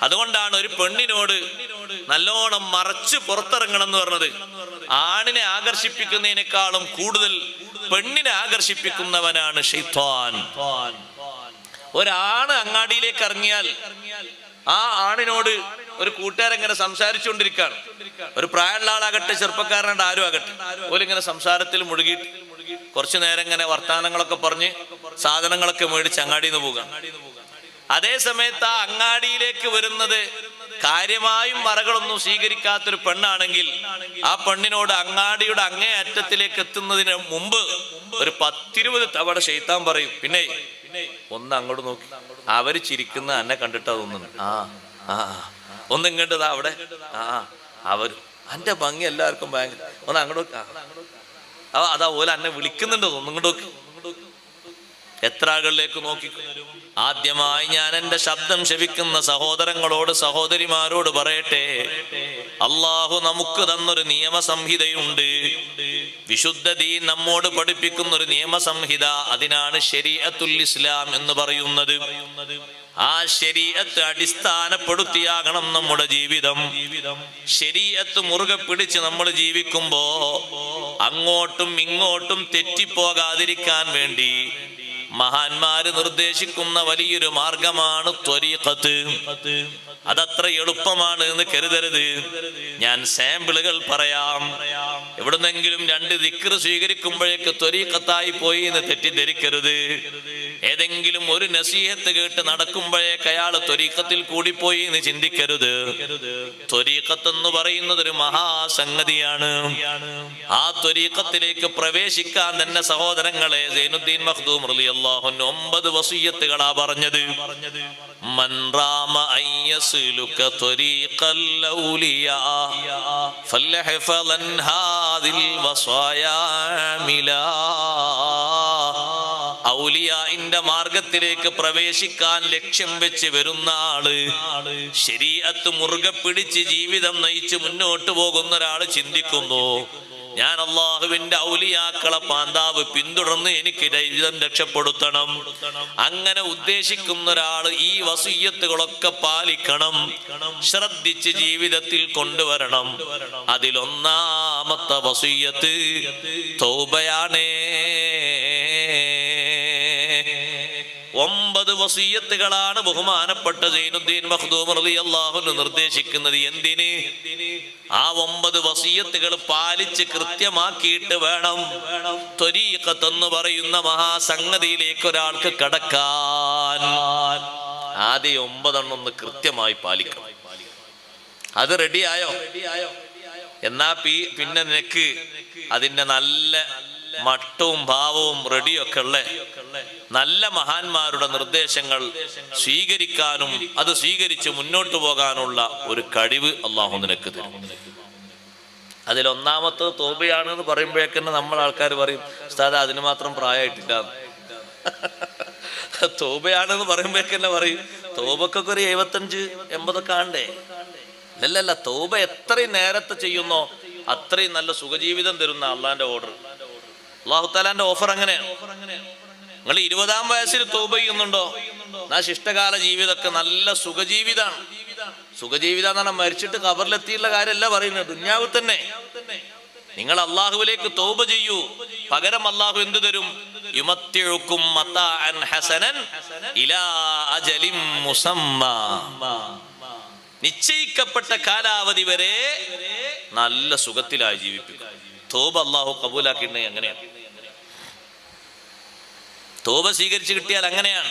അതുകൊണ്ടാണ് ഒരു പെണ്ണിനോട് നല്ലോണം മറച്ച് പുറത്തിറങ്ങണം എന്ന് പറഞ്ഞത്. ആണിനെ ആകർഷിപ്പിക്കുന്നതിനേക്കാളും കൂടുതൽ പെണ്ണിനെ ആകർഷിപ്പിക്കുന്നവനാണ് ശൈത്താൻ. ഒരാണ് അങ്ങാടിയിലേക്ക് ഇറങ്ങിയാൽ ആ ആണിനോട് ഒരു കൂട്ടുകാരെങ്ങനെ സംസാരിച്ചുകൊണ്ടിരിക്കുകയാണ്. ഒരു പ്രായമുള്ള ആളാകട്ടെ ചെറുപ്പക്കാരനായിട്ട് ആരും ആകട്ടെ, ഓലിങ്ങനെ സംസാരത്തിൽ മുഴുകിയിട്ട് കുറച്ചു നേരം ഇങ്ങനെ വർത്തമാനങ്ങളൊക്കെ പറഞ്ഞ് സാധനങ്ങളൊക്കെ മേടിച്ച് അങ്ങാടിയിൽ നിന്ന് പോകാം. അതേ സമയത്ത് ആ അങ്ങാടിയിലേക്ക് വരുന്നത് കാര്യമായും മറകളൊന്നും സ്വീകരിക്കാത്തൊരു പെണ്ണാണെങ്കിൽ ആ പെണ്ണിനോട് അങ്ങാടിയുടെ അങ്ങേ അറ്റത്തിലേക്ക് എത്തുന്നതിന് മുമ്പ് ഒരു 10-20 തവണ ശൈത്താൻ പറയും, പിന്നെ ഒന്ന് അങ്ങോട്ട് നോക്കി, അവര് ചിരിക്കുന്ന എന്നെ കണ്ടിട്ടാ തോന്നുന്നു, ഒന്ന് ഇങ്ങോട്ടതാ അവിടെ, അവര് എന്റെ ഭംഗി എല്ലാവർക്കും ഭയങ്കര, ഒന്ന് അങ്ങോട്ട് അതാ പോലെ എന്നെ വിളിക്കുന്നുണ്ടോ, ഒന്നിങ്ങോട്ട് നോക്കി. എത്ര ആളുകളിലേക്ക് നോക്കി. ആദ്യമായി ഞാൻ എൻ്റെ ശബ്ദം ശവിക്കുന്ന സഹോദരങ്ങളോട് സഹോദരിമാരോട് പറയട്ടെ, അള്ളാഹു നമുക്ക് തന്നൊരു നിയമസംഹിതയുണ്ട്. വിശുദ്ധ ദീൻ നമ്മോട് പഠിപ്പിക്കുന്നൊരു നിയമസംഹിത, അതിനാണ് ശരീഅത്തുൽ ഇസ്ലാം എന്ന് പറയുന്നത്. ആ ശരീഅത്ത് അടിസ്ഥാനപ്പെടുത്തിയാകണം നമ്മുടെ ജീവിതം. ശരീഅത്ത് മുറുകെ പിടിച്ച് നമ്മൾ ജീവിക്കുമ്പോ അങ്ങോട്ടും ഇങ്ങോട്ടും തെറ്റിപ്പോകാതിരിക്കാൻ വേണ്ടി മഹാന്മാര് നിർദ്ദേശിക്കുന്ന വലിയൊരു മാർഗമാണ് ത്വരീഖത്ത്. അതത്ര എളുപ്പമാണ് എന്ന് കരുതരുത്. ഞാൻ സാമ്പിളുകൾ പറയാം. എവിടുന്നെങ്കിലും 2 ദിക്ർ സ്വീകരിക്കുമ്പോഴേക്ക് ത്വരീഖത്തായി പോയി എന്ന് തെറ്റിദ്ധരിക്കരുത്. ഏതെങ്കിലും ഒരു നസീഹത്ത് കേട്ട് നടക്കുമ്പോഴേക്ക് അയാൾ ത്വരീഖത്തിൽ കൂടിപ്പോയി എന്ന് ചിന്തിക്കരുത്. ത്വരീഖത്ത് എന്ന് പറയുന്നത് ഒരു മഹാസംഗതിയാണ്. ആ ത്വരീഖത്തിലേക്ക് പ്രവേശിക്കാൻ തന്നെ സഹോദരങ്ങളെ സൈനുദ്ദീൻ മഖ്ദൂം റളിയല്ലാഹു അൻഹു 9 വസിയ്യത്തുകളാ പറഞ്ഞത്. മൻ റാമ അയ്യസ്ലുക ത്വരീഖൽ ഔലിയാ ഫൽഹഫലൻ ഹാദിൽ വസായാ മിലാ. ഔലിയാഇന്റെ മാർഗത്തിലേക്ക് പ്രവേശിക്കാൻ ലക്ഷ്യം വെച്ച് വരുന്ന ആള്, ശരീഅത്ത് മുറുകെ പിടിച്ച് ജീവിതം നയിച്ച് മുന്നോട്ട് പോകുന്ന ഒരാള് ചിന്തിക്കുന്നു, ഞാൻ അള്ളാഹുവിന്റെ ഔലിയാക്കളെ പാന്താവ് പിന്തുടർന്ന് എനിക്ക് ജീവിതം രക്ഷപ്പെടുത്തണം. അങ്ങനെ ഉദ്ദേശിക്കുന്ന ഒരാൾ ഈ വസിയ്യത്തുകളൊക്കെ പാലിക്കണം, ശ്രദ്ധിച്ച് ജീവിതത്തിൽ കൊണ്ടുവരണം. അതിലൊന്നാമത്തെ വസിയ്യത്ത് തൗബയാണേ. 9 വസിയ്യത്തുകളാണ് ബഹുമാനപ്പെട്ട സൈനുദ്ദീൻ മഖ്ദൂം റളിയല്ലാഹു അൻഹു നിർദ്ദേശിക്കുന്നത്. എന്തിന്? ആ 9 വസിയ്യത്തുകൾ പാലിച്ച് കൃത്യമാക്കിയിട്ട് വേണം ത്വരീഖത്ത് എന്ന് പറയുന്ന മഹാസംഗതിയിലേക്ക് ഒരാൾക്ക് കടക്കാൻ. ആദ്യം 9 ഒന്ന് കൃത്യമായി പാലിക്കണം. അത് റെഡിയായോ? എന്നാ പിന്നെ നിനക്ക് അതിന്റെ നല്ല മട്ടവും ഭാവവും റെഡിയൊക്കെ ഉള്ള നല്ല മഹാന്മാരുടെ നിർദ്ദേശങ്ങൾ സ്വീകരിക്കാനും അത് സ്വീകരിച്ച് മുന്നോട്ട് പോകാനുള്ള ഒരു കഴിവ് അള്ളാഹു നിനക്ക് തരും. അതിലൊന്നാമത്തെ തൗബയാണെന്ന് പറയുമ്പോഴേക്കന്നെ നമ്മൾ ആൾക്കാർ പറയും, ഉസ്താദ് അതിന് മാത്രം പ്രായമായിട്ടില്ല. തൗബയാണെന്ന് പറയുമ്പോഴേക്കന്നെ പറയും, തൗബക്കൊക്കെ ഒരു 75-80 ആണ്ടേ. അല്ലല്ല, തൗബ എത്രയും നേരത്തെ ചെയ്യുന്നോ അത്രയും നല്ല സുഖജീവിതം തരുന്ന അള്ളാന്റെ ഓർഡർ, അള്ളാഹു താലാന്റെ ഓഫർ അങ്ങനെയാണ്. നിങ്ങൾ 20-ാം വയസ്സിൽ തൗബ ചെയ്യുന്നുണ്ടോ, എന്നാ ശിഷ്ടകാല ജീവിതമൊക്കെ നല്ല സുഖജീവിതാണ്. സുഖജീവിതം എന്ന് പറഞ്ഞാൽ മരിച്ചിട്ട് ഖബറിലെത്തിയുള്ള കാര്യമല്ല പറയുന്നത്, ദുന്യാവിൽ തന്നെ. നിങ്ങൾ അള്ളാഹുവിലേക്ക് തൗബ ചെയ്യൂ, പകരം അള്ളാഹു എന്ത് തരും? യുമത്തിഉകും മതാഅൻ ഹസനൻ ഇലാ അജലിൻ മുസമ്മാ. നിശ്ചയിക്കപ്പെട്ട കാലാവധി വരെ നല്ല സുഖത്തിലായി ജീവിപ്പിക്കും. തൗബ അള്ളാഹു കബൂലാക്കിയിട്ടുണ്ടെങ്കിൽ അങ്ങനെയാണ്. തൗബ സ്വീകരിച്ച് കിട്ടിയാൽ അങ്ങനെയാണ്.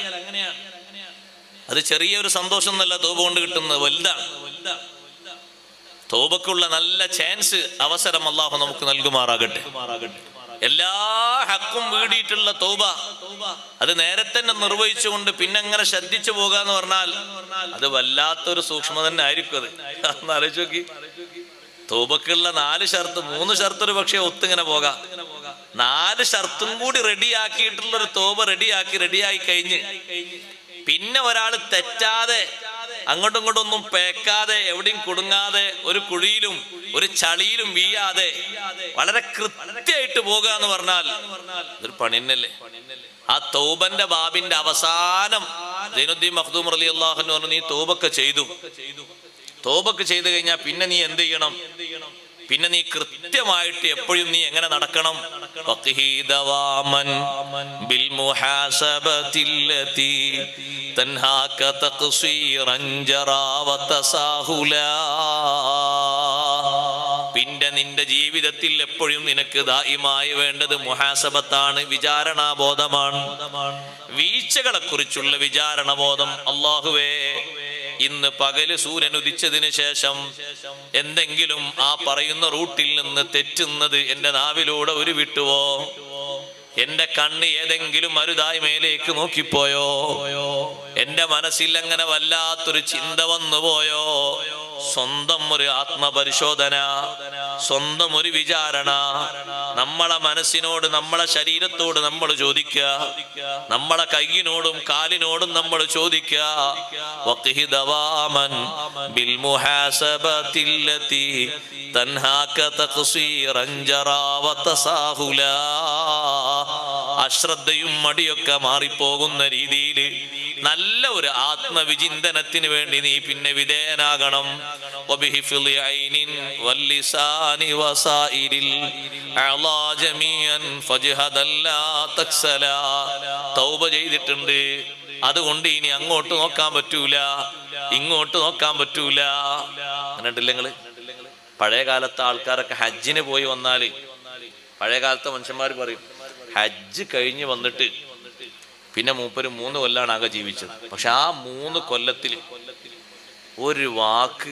അത് ചെറിയൊരു സന്തോഷം എന്നല്ല തൗബ കൊണ്ട് കിട്ടുന്നത്, വലുതാണ്. തൗബക്കുള്ള നല്ല ചാൻസ്, അവസരം അള്ളാഹു നമുക്ക് നൽകുമാറാകട്ടെ. എല്ലാ ഹക്കും വീടിയിട്ടുള്ള തൗബ അത് നേരത്തെ തന്നെ നിർവഹിച്ചുകൊണ്ട് പിന്നെ അങ്ങനെ ശ്രദ്ധിച്ചു പോകാന്ന് പറഞ്ഞാൽ അത് വല്ലാത്തൊരു സൂക്ഷ്മത തന്നെ ആയിരിക്കും. അത് ഒന്ന് ആലോചിച്ച് നോക്കി. തൗബക്കുള്ള 4 ഷർത്ത്, 3 ഷർത്ത് ഒരു പക്ഷെ ഒത്തിങ്ങനെ പോകാം. 4 ഷർത്തും കൂടി റെഡിയാക്കിയിട്ടുള്ളൊരു തൗബ റെഡിയായി കഴിഞ്ഞ് പിന്നെ ഒരാൾ തെറ്റാതെ അങ്ങോട്ടും ഇങ്ങോട്ടും ഒന്നും പേക്കാതെ എവിടെയും കുടുങ്ങാതെ ഒരു കുഴിയിലും ഒരു ചളിയിലും വീഴാതെ വളരെ കൃത്യമായിട്ട് പോകുക എന്ന് പറഞ്ഞാൽ ഇതൊരു പണി തന്നെയല്ലേ. ആ തൗബന്റെ ബാബിന്റെ അവസാനം സൈനുദ്ദീൻ മഖ്ദൂം റളിയല്ലാഹു അൻഹു പറഞ്ഞു, നീ തൗബക്ക് ചെയ്തു കഴിഞ്ഞാൽ പിന്നെ നീ എന്ത് ചെയ്യണം? പിന്നെ നീ കൃത്യമായിട്ട് എപ്പോഴും നീ എങ്ങനെ നടക്കണം? ബിൽ മുഹാസബത്തില്ലതി തൻഹാക തഖ്സീറൻ ജറാ വതസാഹുലാ. പിന്നെ നിന്റെ ജീവിതത്തിൽ എപ്പോഴും നിനക്ക് ദായിമായി വേണ്ടത് മുഹാസബത്താണ്, വിചാരണാബോധമാണ്, വീഴ്ചകളെ കുറിച്ചുള്ള വിചാരണബോധം. അല്ലാഹുവേ, ഇന്ന് പകല് സൂര്യൻ ഉദിച്ചതിന് ശേഷം എന്തെങ്കിലും ആ പറയുന്ന റൂട്ടിൽ നിന്ന് തെറ്റുന്നത് എന്റെ നാവിലൂടെ ഒരു വിട്ടുവോ? എന്റെ കണ്ണ് ഏതെങ്കിലും അരുതായ്മയിലേക്ക് നോക്കിപ്പോയോ? എന്റെ മനസ്സിൽ അങ്ങനെ വല്ലാത്തൊരു ചിന്ത വന്നുപോയോ? സ്വന്തം ഒരു ആത്മപരിശോധന, സ്വന്തം ഒരു വിചാരണ. നമ്മളെ മനസ്സിനോട്, നമ്മളെ ശരീരത്തോട് നമ്മൾ ചോദിക്കുക, നമ്മളെ കൈയിനോടും കാലിനോടും നമ്മൾ ചോദിക്കുക. വഖ്ഹി ദവാമൻ ബിൽ മുഹാസബത്തില്ലതി തൻഹാക തഖ്സീറൻ ജറാ വതസാഹുലാ. അശ്രദ്ധയും മടിയൊക്കെ മാറിപ്പോകുന്ന രീതിയിൽ നല്ല ഒരു ആത്മവിചിന്തനത്തിന് വേണ്ടി നീ പിന്നെ വിധേയനാകണം. വബിഹിഫ്ളി ഐനിൻ വല്ലിസാനി വസായിരിൽ അഅ്ളാ ജമീഅൻ ഫജ്ഹദല്ലാ തക്സലാ. തൗബ ചെയ്തിട്ടുണ്ട്, അതുകൊണ്ട് ഇനി അങ്ങോട്ട് നോക്കാൻ പറ്റൂല, ഇങ്ങോട്ട് നോക്കാൻ പറ്റൂല. അങ്ങനെയുണ്ടല്ലേ നിങ്ങള്? പഴയ കാലത്തെ ആൾക്കാരൊക്കെ ഹജ്ജിന് പോയി വന്നാല്, പഴയ കാലത്തെ മനുഷ്യന്മാർ പറയും, ഹജ്ജ് കഴിഞ്ഞ് വന്നിട്ട് പിന്നെ മൂപ്പര് 3 കൊല്ലാണ് ആകെ ജീവിച്ചത്. പക്ഷെ ആ 3 കൊല്ലത്തിൽ ഒരു വാക്ക്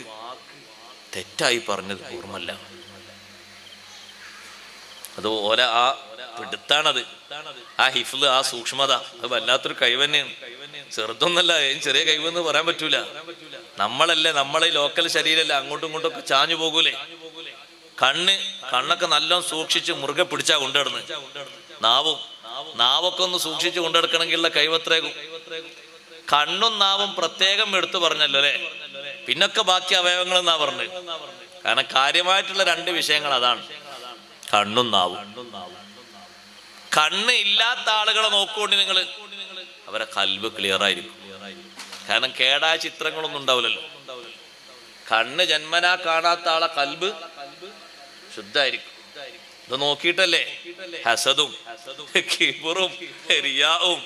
തെറ്റായി പറഞ്ഞത് ഓർമ്മല്ല. അത് ഓരോ ആ പിടുത്താണത്, ആ ഹിഫ്ള്, ആ സൂക്ഷ്മത, അത് വല്ലാത്തൊരു കഴിവ് തന്നെയാണ്. ചെറുതൊന്നല്ല, ചെറിയ കഴിവെന്ന് പറയാൻ പറ്റൂല. നമ്മളല്ലേ, നമ്മളെ ലോക്കൽ ശരീരമല്ല, അങ്ങോട്ടും ഇങ്ങോട്ടും ഒക്കെ ചാഞ്ഞു പോകൂലേ? കണ്ണൊക്കെ നല്ലോണം സൂക്ഷിച്ച് മുറുകെ പിടിച്ചാ കൊണ്ടുവരുന്നത്. നാവൊക്കെ ഒന്ന് സൂക്ഷിച്ച് കൊണ്ടെടുക്കണമെങ്കിലുള്ള കഴിവത്രേക്കും. കണ്ണും നാവും പ്രത്യേകം എടുത്തു പറഞ്ഞല്ലോ അല്ലെ, പിന്നൊക്കെ ബാക്കി അവയവങ്ങൾ എന്നാ പറഞ്ഞത്. കാരണം കാര്യമായിട്ടുള്ള 2 വിഷയങ്ങൾ അതാണ്, കണ്ണും നാവും. കണ്ണ് ഇല്ലാത്ത ആളുകളെ നോക്കുകൊണ്ട് നിങ്ങള്, അവരെ കൽബ് ക്ലിയർ ആയിരിക്കും. കാരണം കേടായ ചിത്രങ്ങളൊന്നും ഉണ്ടാവില്ലല്ലോ. കണ്ണ് ജന്മനാ കാണാത്ത ആളെ കൽബ് ശുദ്ധായിരിക്കും. ഇത് നോക്കിയിട്ടല്ലേ ഹസദും കിബറും റിയാഉം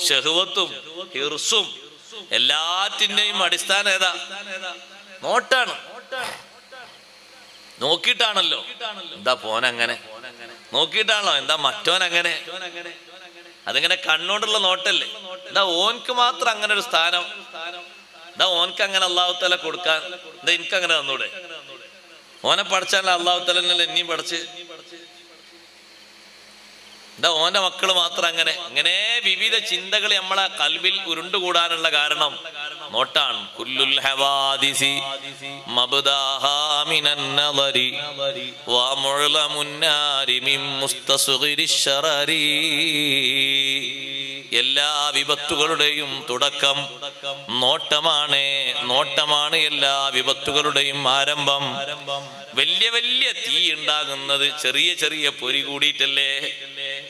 ശഹ്വത്തും ഹിർസും എല്ലാറ്റിന്റെയും അടിസ്ഥാനം ഏതാ? നോട്ടാണ്. നോക്കിയിട്ടാണല്ലോ എന്താ പോനങ്ങനെ, നോക്കിയിട്ടാണല്ലോ എന്താ മറ്റോനങ്ങനെ. അതിങ്ങനെ കണ്ണോണ്ടുള്ള നോട്ടല്ലേ. എന്താ ഓൻക്ക് മാത്രം അങ്ങനെ ഒരു സ്ഥാനം, എന്താ ഓൻക്ക് അങ്ങനെ അല്ലാഹു തആല കൊടുക്കാൻ, എന്താ എനിക്കങ്ങനെ തന്നൂടെ? ഓനെ പഠിച്ചാൽ അല്ലാഹു തആല എന്നെയും പഠിച്ച്, എന്താ ഓന്റെ മക്കള് മാത്രം അങ്ങനെ. ഇങ്ങനെ വിവിധ ചിന്തകൾ നമ്മളെ കൽബിൽ ഉരുണ്ടുകൂടാനുള്ള കാരണം നോട്ടാണ്. കുല്ലുൽ ഹവാദിസി മബ്ദാഹാ മിനൻ നദരി വമുഅ്ലമുൻ നാരി മിൻ മുസ്തസ്ഗിരിശ് ശറരി. എല്ലാ വിപത്തുകളുടെയും തുടക്കം നോട്ടമാണ്. നോട്ടമാണ് എല്ലാ വിപത്തുകളുടെയും ആരംഭം. വലിയ വലിയ തീ ഉണ്ടാകുന്നത് ചെറിയ ചെറിയ പൊരി കൂടിയിട്ടല്ലേ?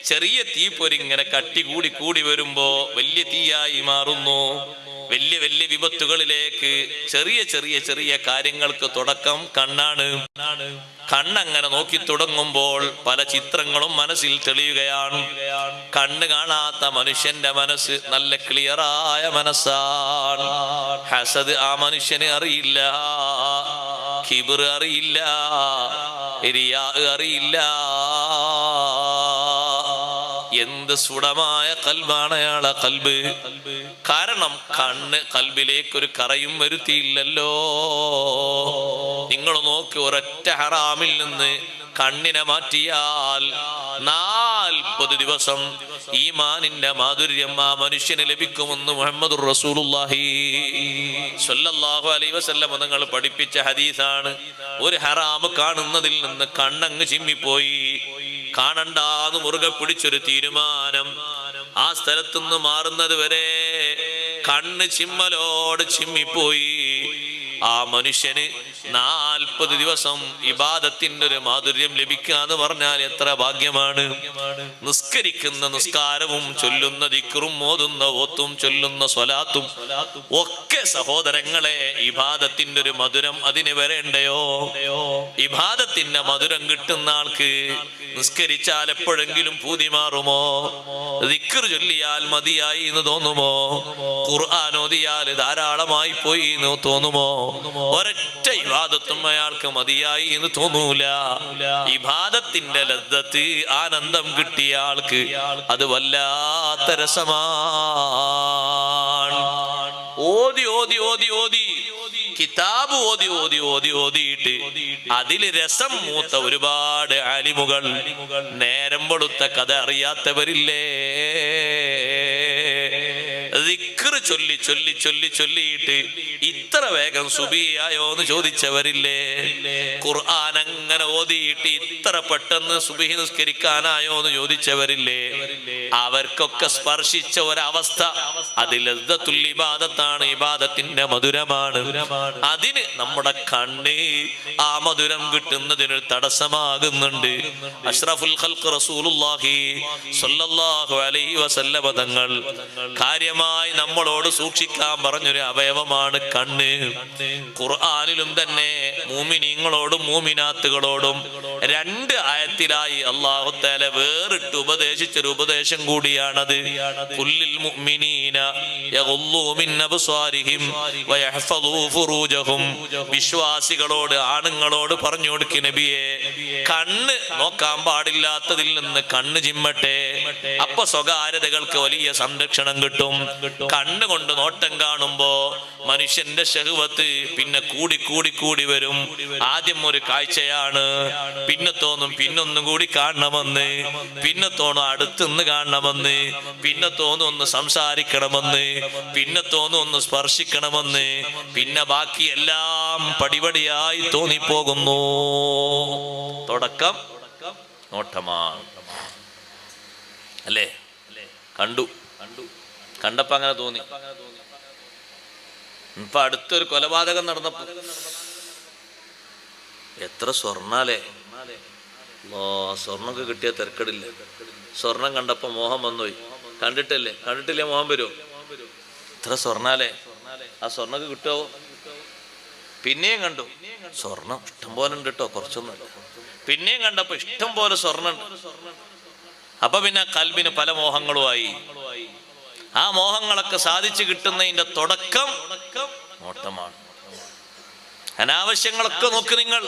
ചെറിയ തീ പൊരി ഇങ്ങനെ കട്ടി കൂടി കൂടി വരുമ്പോ വലിയ തീയായി മാറുന്നു. വലിയ വലിയ വിപത്തുകളിലേക്ക് ചെറിയ ചെറിയ ചെറിയ കാര്യങ്ങൾക്ക് തുടക്കം കണ്ണാണ്. കണ്ണങ്ങനെ നോക്കി തുടങ്ങുമ്പോൾ പല ചിത്രങ്ങളും മനസ്സിൽ തെളിയുകയാണ്. കണ്ണ് കാണാത്ത മനുഷ്യന്റെ മനസ്സ് നല്ല ക്ലിയറായ മനസ്സാണ്. ഹസദ് ആ മനുഷ്യന് അറിയില്ല, കിബർ അറിയില്ല, റിയാ അറിയില്ല. എന്ത് സുടമായ കൽബാണ് അയാളെ കൽബ്. കാരണം കണ്ണ് കൽബിലേക്കൊരു കറയും വരുത്തിയില്ലല്ലോ. നിങ്ങൾ നോക്ക്, ഒരൊറ്റ ഹറാമിൽ നിന്ന് കണ്ണിനെ മാറ്റിയാൽ 40 ദിവസം ഈമാനിന്റെ മാധുര്യം ആ മനുഷ്യന് ലഭിക്കുമെന്ന് മുഹമ്മദുർ റസൂലുള്ളാഹി സ്വല്ലല്ലാഹു അലൈഹി വസല്ലം നിങ്ങൾ പഠിപ്പിച്ച ഹദീസാണ്. ഒരു ഹറാമ് കാണുന്നതിൽ നിന്ന് കണ്ണങ്ങ് ചിമ്മിപ്പോയി, കാണണ്ടാന്ന് മുറുകെ പിടിച്ചൊരു തീരുമാനം, ആ സ്ഥലത്തുനിന്ന് മാറുന്നത് വരെ കണ്ണ് ചിമ്മലോട് ചിമ്മിപ്പോയി. ആ മനുഷ്യന് 40 ദിവസം ഇബാദത്തിന്റെ ഒരു മാധുര്യം ലഭിക്കുക എന്ന് പറഞ്ഞാൽ എത്ര ഭാഗ്യമാണ്. നിസ്കരിക്കുന്ന നിസ്കാരവും ചൊല്ലുന്ന ദിക്റും ഓതുന്ന ഓത്തും ചൊല്ലുന്ന സ്വലാത്തും ഒക്കെ സഹോദരങ്ങളെ ഇബാദത്തിന്റെ ഒരു മധുരം അതിന് വരേണ്ടയോ? ഇബാദത്തിന്റെ മധുരം കിട്ടുന്ന ആൾക്ക് നിസ്കരിച്ചാൽ എപ്പോഴെങ്കിലും പൂതി മാറുമോ? ദിക്ർ ചൊല്ലിയാൽ മതിയായി എന്ന് തോന്നുമോ? ഖുർആൻ ഓതിയാൽ ധാരാളമായി പോയി എന്ന് തോന്നുമോ? ഒരൊറ്റ ഇബാദത്തും അയാൾക്ക് മതിയായി എന്ന് തോന്നൂല. ഇബാദത്തിന്റെ ലദ്ദത്ത് ആനന്ദം കിട്ടിയ ആൾക്ക് അത് വല്ലാത്ത രസമാണ്. ഓതി ഓതി ഓതി ഓതി കിതാബ് ഓതി ഓതി ഓതി ഓതിയിട്ട് അതില് രസം മൂത്ത ഒരുപാട് ആലിമുകൾ, നേരം വെളുത്ത കഥ അറിയാത്തവരില്ലേ? ദിക്ർ ചൊല്ലി ചൊല്ലി ചൊല്ലി ചൊല്ലിയിട്ട് ഇത്ര വേഗം സുബിയായോ എന്ന് ചോദിച്ചവരില്ലേ? ഖുർആൻ അങ്ങനെ ഓതിയിട്ട് ഇത്ര പെട്ടെന്ന് സുബഹി നിസ്കരിക്കാനായോ എന്ന് ചോദിച്ചവരില്ലേ? അവർക്കൊക്കെ സ്പർശിച്ച ഒരവസ്ഥ അത് ലദ്ദത്തുൽ ഇബാദത്താണ്, ഇബാദത്തിന്റെ മധുരമാണ്. അതിന് നമ്മുടെ കണ്ണ് ആ മധുരം കിട്ടുന്നതിന് തടസ്സമാകുന്നുണ്ട്. അഷ്റഫുൽ ഖൽഖ് റസൂലുള്ളാഹി സ്വല്ലല്ലാഹു അലൈഹി വസല്ലമ തങ്ങൾ കാര്യമായി നമ്മളോട് സൂക്ഷിക്കാൻ പറഞ്ഞൊരു അവയവമാണ് കണ്ണ്. ഖുർആനിലും തന്നെ മുഅ്മിനീങ്ങളോടും മുഅ്മിനാത്തുകളോടും 2 ആയത്തിലായി അല്ലാഹു തആല വേറിട്ട് ഉപദേശിച്ചൊരു ഉപദേശം കൂടിയാണത്. കുല്ലിൽ മുഅ്മിനീന യഗുല്ലൂ മിൻ അബ്സാരിഹിം വയഹ്ഫദൂ ഫുറൂജഹും. വിശ്വാസികളോട്, ആണുങ്ങളോട് പറഞ്ഞു കൊടുക്ക് നബിയെ, കണ്ണ് നോക്കാൻ പാടില്ലാത്തതിൽ നിന്ന് കണ്ണ് ചിമ്മട്ടെ. അപ്പൊ സ്വകാര്യതകൾക്ക് വലിയ സംരക്ഷണം കിട്ടും. കണ്ണുകൊണ്ട് നോട്ടം കാണുമ്പോ മനുഷ്യന്റെ ശഹ്വത്ത് പിന്നെ കൂടി കൂടി കൂടി വരും. ആദ്യം ഒരു കാഴ്ചയാണ്, പിന്നെ തോന്നും പിന്നൊന്നും കൂടി കാണണമെന്ന്, പിന്നെ തോന്നും അടുത്തുനിന്ന് കാണണമെന്ന്, പിന്നെ തോന്നും ഒന്ന് സംസാരിക്കണമെന്ന്, പിന്നെ തോന്നും ഒന്ന് സ്പർശിക്കണമെന്ന്, പിന്നെ ബാക്കി എല്ലാം പടിപടിയായി തോന്നിപ്പോകുന്നു. തുടക്കം നോട്ടമാണ് അല്ലേ? കണ്ടപ്പോ അങ്ങനെ തോന്നി. ഇപ്പൊ അടുത്തൊരു കൊലപാതകം നടന്നപ്പോ എത്ര സ്വർണ്ണാലേ, സ്വർണ്ണൊക്കെ കിട്ടിയ തിരക്കടില്ല. സ്വർണം കണ്ടപ്പോ മോഹം വന്നുപോയി. കണ്ടിട്ടില്ലേ മോഹം വരുമോ? എത്ര സ്വർണ്ണാലേ, ആ സ്വർണ്ണൊക്കെ കിട്ടുമോ? പിന്നെയും കണ്ടു, സ്വർണം ഇഷ്ടം പോലെ ഉണ്ട് കേട്ടോ, കുറച്ചൊന്നുമല്ല. പിന്നെയും കണ്ടപ്പോ ഇഷ്ടം പോലെ സ്വർണ്ണം ഉണ്ട്. അപ്പൊ പിന്നെ കൽബിന് പല മോഹങ്ങളുമായി. ആ മോഹങ്ങളൊക്കെ സാധിച്ചു കിട്ടുന്നതിന്റെ തുടക്കം നോട്ടമാണ്. അനാവശ്യങ്ങളൊക്കെ നോക്ക് നിങ്ങൾ,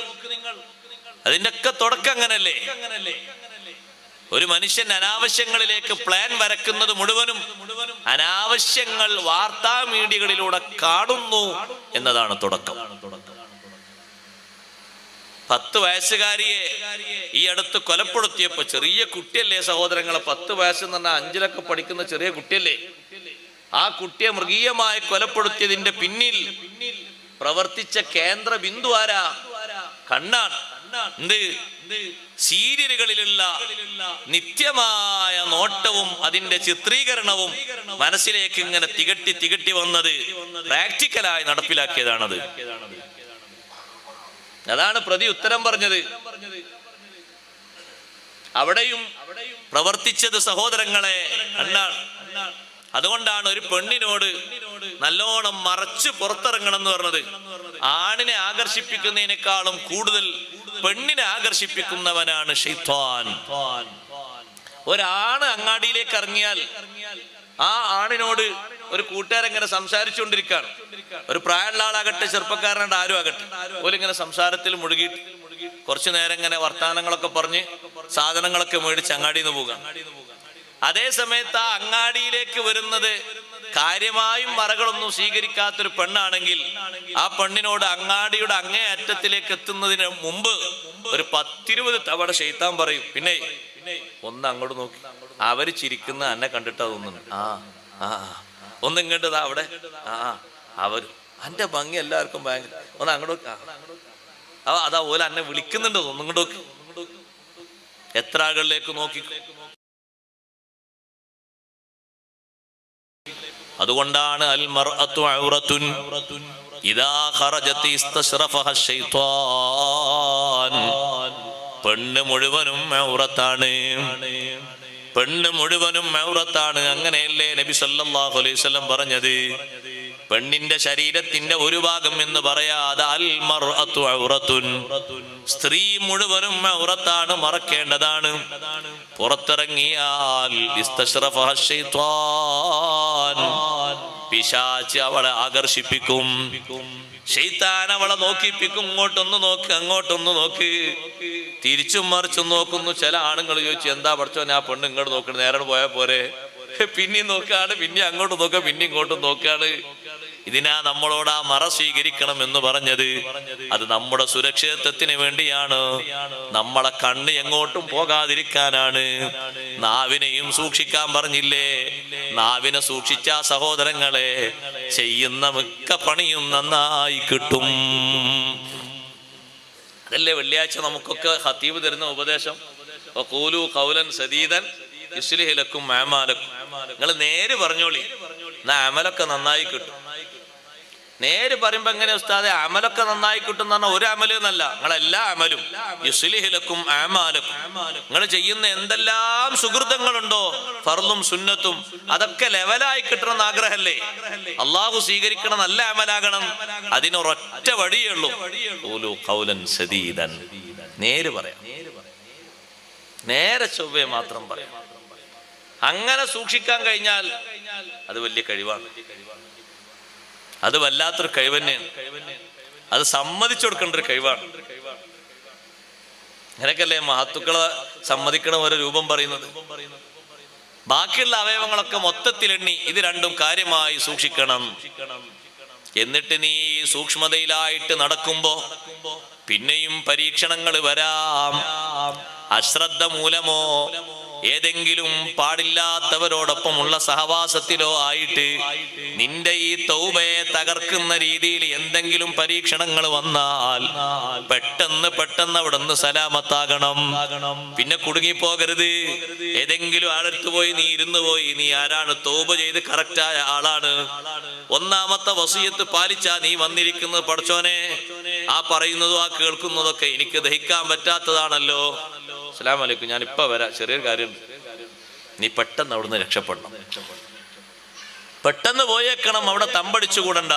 അതിന്റെ ഒക്കെ തുടക്കം അങ്ങനല്ലേ? ഒരു മനുഷ്യൻ അനാവശ്യങ്ങളിലേക്ക് പ്ലാൻ വരക്കുന്നത് മുഴുവനും അനാവശ്യങ്ങൾ വാർത്താ മീഡിയകളിലൂടെ കാണുന്നു എന്നതാണ് തുടക്കം. 10 വയസ്സുകാരിയെ ഈ അടുത്ത് കൊലപ്പെടുത്തിയപ്പോ, ചെറിയ കുട്ടിയല്ലേ സഹോദരങ്ങളെ, 10 വയസ്സെന്ന് പറഞ്ഞാൽ 5-ലൊക്കെ പഠിക്കുന്ന ചെറിയ കുട്ടിയല്ലേ. ആ കുട്ടിയെ മൃഗീയമായി കൊലപ്പെടുത്തിയതിന്റെ പിന്നിൽ പ്രവർത്തിച്ച കേന്ദ്ര ബിന്ദു ആരാ? കണ്ണാണ്. എന്ത്? സീരിയലുകളിലുള്ള നിത്യമായ നോട്ടവും അതിന്റെ ചിത്രീകരണവും മനസ്സിലേക്ക് ഇങ്ങനെ തികട്ടി വന്നത് പ്രാക്ടിക്കലായി നടപ്പിലാക്കിയതാണത്. അതാണ് പ്രതി ഉത്തരം പറഞ്ഞത്. അവിടെയും പ്രവർത്തിച്ചത് സഹോദരങ്ങളെ കണ്ണാണ്. അതുകൊണ്ടാണ് ഒരു പെണ്ണിനോട് നല്ലോണം മറച്ച് പുറത്തിറങ്ങണം എന്ന് പറഞ്ഞത്. ആണിനെ ആകർഷിപ്പിക്കുന്നതിനേക്കാളും കൂടുതൽ പെണ്ണിനെ ആകർഷിപ്പിക്കുന്നവനാണ് ശൈത്താൻ. ഒരാണ് അങ്ങാടിയിലേക്ക് ഇറങ്ങിയാൽ ആ ആണിനോട് ഒരു കൂട്ടുകാരെങ്ങനെ സംസാരിച്ചുകൊണ്ടിരിക്കുകയാണ്. ഒരു പ്രായമുള്ള ആളാകട്ടെ, ചെറുപ്പക്കാരനായിട്ട് ആരും ആകട്ടെ, ഓലിങ്ങനെ സംസാരത്തിൽ മുഴുകിയിട്ട് കുറച്ചു നേരം ഇങ്ങനെ വർത്താനങ്ങളൊക്കെ പറഞ്ഞ് സാധനങ്ങളൊക്കെ മേടിച്ച് അങ്ങാടിയിൽ നിന്ന് പോകാം. അതേ സമയത്ത് ആ അങ്ങാടിയിലേക്ക് വരുന്നത് കാര്യമായും മറകളൊന്നും സ്വീകരിക്കാത്തൊരു പെണ്ണാണെങ്കിൽ ആ പെണ്ണിനോട് അങ്ങാടിയുടെ അങ്ങേ അറ്റത്തിലേക്ക് എത്തുന്നതിന് മുമ്പ് ഒരു 10-20 തവണ ശൈത്താൻ പറയും, പിന്നെ ഒന്ന് അങ്ങോട്ട് നോക്കി, അവര് ചിരിക്കുന്ന എന്നെ കണ്ടിട്ടാ തോന്നുന്നു, ഒന്ന് ഇങ്ങോട്ട് അവിടെ അവർ എന്റെ ഭംഗി എല്ലാവർക്കും ഭയങ്കര, ഒന്ന് അങ്ങോട്ട് അതാ പോലെ എന്നെ വിളിക്കുന്നുണ്ട്, ഒന്നിങ്ങോട്ട് നോക്കി. എത്ര ആളുകളിലേക്ക് നോക്കി. അതുകൊണ്ടാണ് അൽ മർഅതു ഔറത്തുൻ, ഇദാ ഖറജതി ഇസ്തശ്റഫഹ ശൈത്വാൻ. പെണ്ണ് മുഴുവനും ഔറത്താണ്, പെണ്ണ് മുഴുവനും ഔറത്താണ്. അങ്ങനെയല്ലേ നബി സല്ലല്ലാഹു അലൈഹി വസല്ലം പറഞ്ഞത്? പെണ്ണിന്റെ ശരീരത്തിന്റെ ഒരു ഭാഗം എന്ന് പറയാതെ അൽ മർഅതു ഔറത്തുൻ, സ്ത്രീ മുഴുവനും ഔറത്താണ്, മറക്കേണ്ടതാണ്. പുറത്തിറങ്ങിയാൽ ഇസ്തശ്റഫഹ ശൈത്വാൻ, പിശാച് അവളെ ആകർഷിപ്പിക്കും. ശൈത്താൻ അവളെ നോക്കിപ്പിക്കും. ഇങ്ങോട്ടൊന്ന് നോക്ക്, അങ്ങോട്ടൊന്ന് നോക്ക്, തിരിച്ചും മറിച്ചും നോക്കുന്നു. ചില ആണുങ്ങൾ ചോദിച്ചു, എന്താ പഠിച്ചോനെ ആ പെണ്ണ് ഇങ്ങോട്ട് നോക്കണം, നേരെ പോയാൽ പോരെ? പിന്നെയും നോക്കാണ്, പിന്നെ അങ്ങോട്ട് നോക്കാം, പിന്നെ ഇങ്ങോട്ടും നോക്കാണ്. ഇതിനാ നമ്മളോട് ആ മറ സ്വീകരിക്കണം എന്ന് പറഞ്ഞത്. അത് നമ്മുടെ സുരക്ഷിതത്വത്തിന് വേണ്ടിയാണ്, നമ്മളെ കണ്ണ് എങ്ങോട്ടും പോകാതിരിക്കാനാണ്. നാവിനെയും സൂക്ഷിക്കാൻ പറഞ്ഞില്ലേ? നാവിനെ സൂക്ഷിച്ച സഹോദരങ്ങളെ, ചെയ്യുന്ന മിക്ക പണിയും നന്നായി കിട്ടും. അതല്ലേ വെള്ളിയാഴ്ച നമുക്കൊക്കെ ഖതീബ് തരുന്ന ഉപദേശം, ഖൂലു ഖൗലൻ സദീദൻ യുസ്ലിഹ് ലക്കും അഅമാലക്കും. നിങ്ങൾ നേര് പറഞ്ഞോളി, എന്നാ അമലൊക്കെ നന്നായി കിട്ടും. നേര് പറയുമ്പോ എങ്ങനെ ഉസ്താദെ അമലൊക്കെ നന്നായി കിട്ടും എന്ന് പറഞ്ഞാൽ ഒരു അമല് എന്നല്ല, നിങ്ങളെല്ലാ അമലും യുസ്ലിഹ് ലക്കും അഅമാലക്കും. നിങ്ങൾ ചെയ്യുന്ന എന്തെല്ലാം സുഹൃതങ്ങളുണ്ടോ, ഫർളും സുന്നത്തും, അതൊക്കെ ലെവലായി കിട്ടണമെന്ന് ആഗ്രഹമല്ലേ? അള്ളാഹു സ്വീകരിക്കണം, നല്ല അമലാകണം. അതിനൊരൊറ്റ വഴിയേ ഉള്ളൂ, ഖൂലു ഖൗലൻ സദീദൻ. നേര് പറയാം, നേരെ ചൊവ്വേ മാത്രം പറയാം. അങ്ങനെ സൂക്ഷിക്കാൻ കഴിഞ്ഞാൽ അത് വലിയ കഴിവാണ്. അത് വല്ലാത്തൊരു കഴിവ് തന്നെയാണ്. അത് സമ്മതിച്ചു കൊടുക്കേണ്ട ഒരു കഴിവാണ്. അങ്ങനെയൊക്കെയല്ലേ മഹത്തുക്കളെ സമ്മതിക്കണ ഓരോ രൂപം പറയുന്നത്. ബാക്കിയുള്ള അവയവങ്ങളൊക്കെ മൊത്തത്തിൽ എണ്ണി ഇത് രണ്ടും കാര്യമായി സൂക്ഷിക്കണം. എന്നിട്ട് നീ സൂക്ഷ്മതയിലായിട്ട് നടക്കുമ്പോ പിന്നെയും പരീക്ഷണങ്ങൾ വരാം. അശ്രദ്ധ മൂലമോ ഏതെങ്കിലും പാടില്ലാത്തവരോടൊപ്പമുള്ള സഹവാസത്തിലോ ആയിട്ട് നിന്റെ ഈ തൗബയെ തകർക്കുന്ന രീതിയിൽ എന്തെങ്കിലും പരീക്ഷണങ്ങൾ വന്നാൽ പെട്ടെന്ന് അവിടുന്ന് സലാമത്താകണം. പിന്നെ കുടുങ്ങിപ്പോകരുത്. ഏതെങ്കിലും ആളടുത്ത് പോയി നീ ഇരുന്നു പോയി, നീ ആരാണ്? തൗബ ചെയ്ത് കറക്റ്റായ ആളാണ്. ഒന്നാമത്തെ വസിയത്ത് പാലിച്ചാ നീ വന്നിരിക്കുന്നത്. പഠിച്ചോനെ, ആ പറയുന്നതും ആ കേൾക്കുന്നതൊക്കെ എനിക്ക് ദഹിക്കാൻ പറ്റാത്തതാണല്ലോ. അസ്സലാമു അലൈക്കും, ഞാൻ ഇപ്പൊ വരാം, ചെറിയൊരു കാര്യമുണ്ട്. നീ പെട്ടെന്ന് അവിടുന്ന് രക്ഷപ്പെടണം, പെട്ടെന്ന് പോയേക്കണം, അവിടെ തമ്പടിച്ചു കൂടണ്ട.